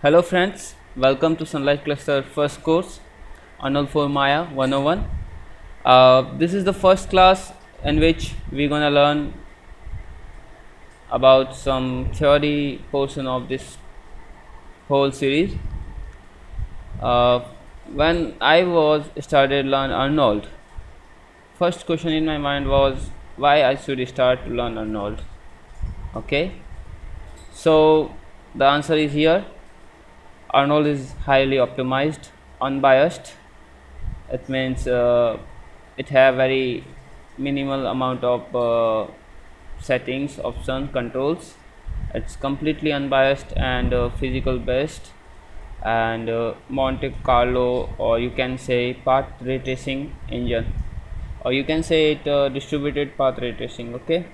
Hello friends, welcome to Sunlight Cluster first course, Arnold for Maya 101. This is the first class in which we're gonna learn about some theory portion of this whole series. When I was started learn Arnold, first question in my mind was why I should start to learn Arnold. Okay, so the answer is here. Arnold is highly optimized, unbiased. It means it have very minimal amount of settings, option, controls. It's completely unbiased and physical based, and Monte Carlo, or you can say path ray tracing engine, or you can say it distributed path ray tracing. Okay,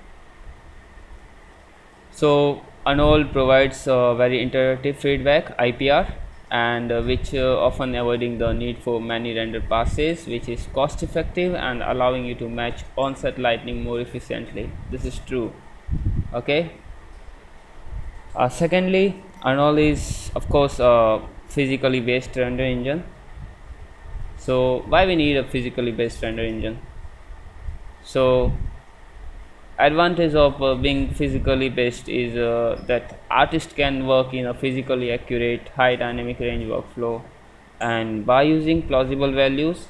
so Arnold provides very interactive feedback (IPR), and which often avoiding the need for many render passes, which is cost effective and allowing you to match on-set lighting more efficiently. This is true. Okay. Secondly, Arnold is of course a physically based render engine. So why we need a physically based render engine? So advantage of being physically based is that artist can work in a physically accurate high dynamic range workflow, and by using plausible values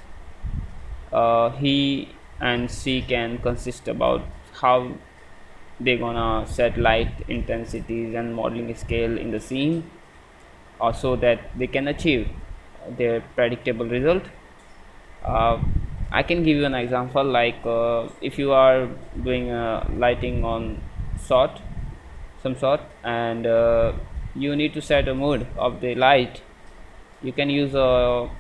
he and she can consist about how they gonna set light intensities and modeling scale in the scene, so that they can achieve their predictable result. I can give you an example, like if you are doing lighting on some sort, and you need to set a mood of the light. You can use a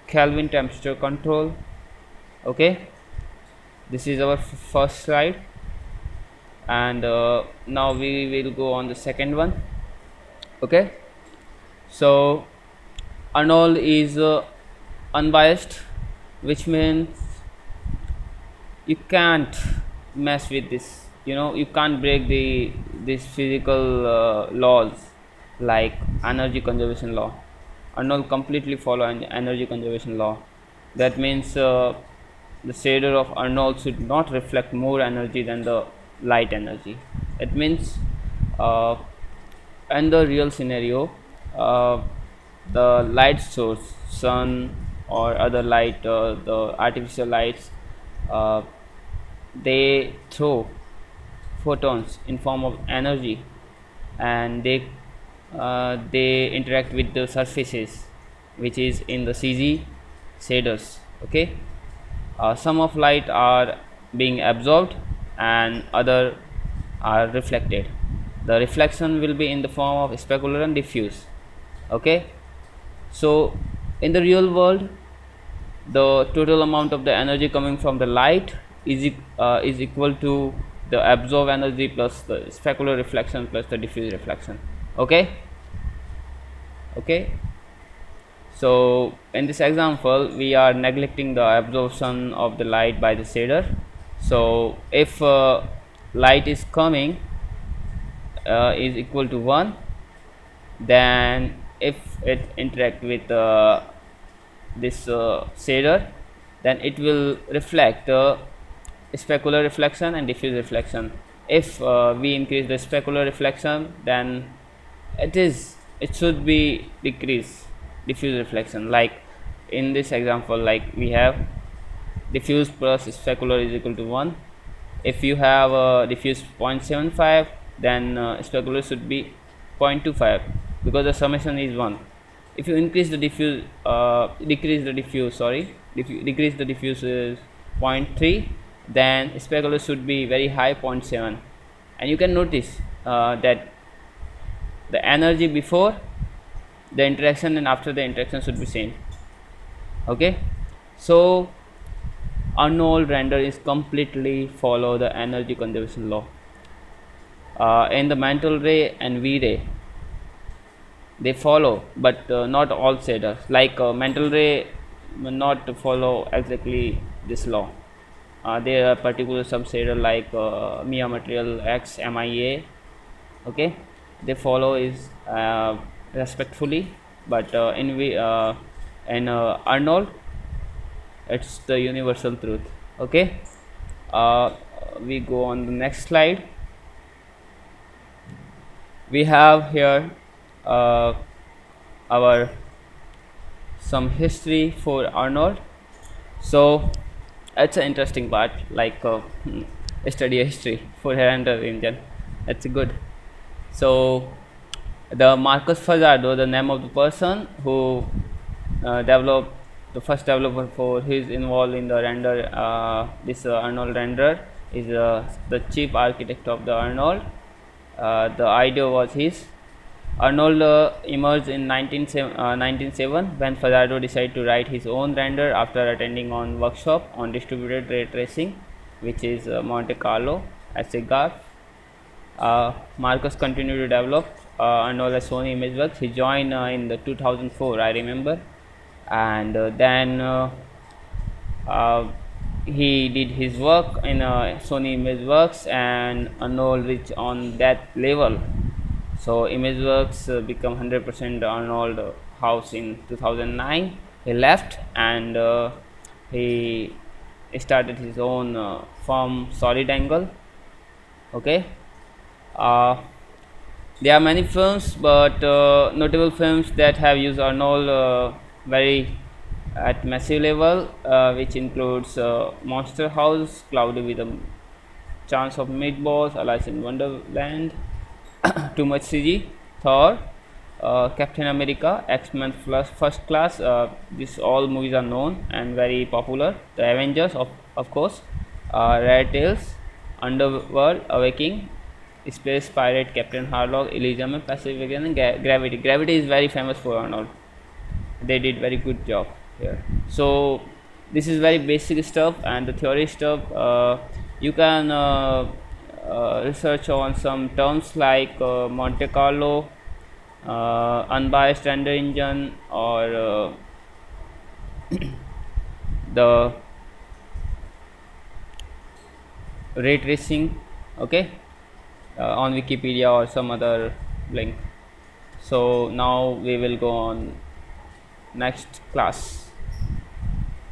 Kelvin temperature control. Okay, this is our first slide, and now we will go on the second one. Okay, so Arnold is unbiased, which means you can't mess with this. You can't break these physical laws like energy conservation law. Arnold completely follow an energy conservation law. That means the shader of Arnold should not reflect more energy than the light energy. It means in the real scenario, the light source, sun or other light, the artificial lights, they throw photons in form of energy, and they interact with the surfaces which is in the CG shaders. Okay, some of light are being absorbed and other are reflected. The reflection will be in the form of specular and diffuse. Okay, so in the real world, the total amount of the energy coming from the light is equal to the absorbed energy plus the specular reflection plus the diffuse reflection. Okay, so in this example we are neglecting the absorption of the light by the shader. So if light is coming is equal to 1, then if it interact with this shader, then it will reflect specular reflection and diffuse reflection. If we increase the specular reflection, then it should be decrease diffuse reflection. Like in this example, like we have diffuse plus specular is equal to 1. If you have diffuse 0.75, then specular should be 0.25, because the summation is 1. If you increase the diffuse, decrease the diffuse is 0.3, then specular should be very high, 0.7. And you can notice that the energy before the interaction and after the interaction should be same. Okay, so Arnold render is completely follow the energy conservation law. In the mantle ray and V ray, they follow, but not all shaders. Like mantle ray will not follow exactly this law. There are particular sub shader like Mia Material X MIA. Okay, they follow is respectfully, but in Arnold, it's the universal truth. Okay, we go on the next slide. We have here our some history for Arnold. So it's an interesting part, like study history for Herender engine. It's good. So the Marcus Fajardo, the name of the person who developed, the first developer for his involved in the render, this Arnold renderer, is the chief architect of the Arnold. The idea was his. Arnold emerged in 1907 when Fajardo decided to write his own render after attending on workshop on distributed ray tracing, which is Monte Carlo as a graph. Marcus continued to develop Arnold as Sony ImageWorks. He joined in the 2004, I remember, and then he did his work in Sony ImageWorks, and Arnold reached on that level. So ImageWorks become 100% Arnold house in 2009. He left and he started his own firm, Solid Angle. Okay, there are many films, but notable films that have used Arnold very at massive level, which includes Monster House, Cloudy with a Chance of Meatballs, Alice in Wonderland, Too Much CG, Thor, Captain America, X-Men First Class. These all movies are known and very popular. The Avengers, of course, Rare Tales, Underworld, Awakening, Space Pirate, Captain Harlock, Elysium, Pacific, and Gravity. Gravity is very famous for Arnold. They did very good job here. So this is very basic stuff, and the theory stuff you can research on some terms like Monte Carlo, unbiased render engine, or the ray tracing. Okay, on Wikipedia or some other link. So now we will go on next class.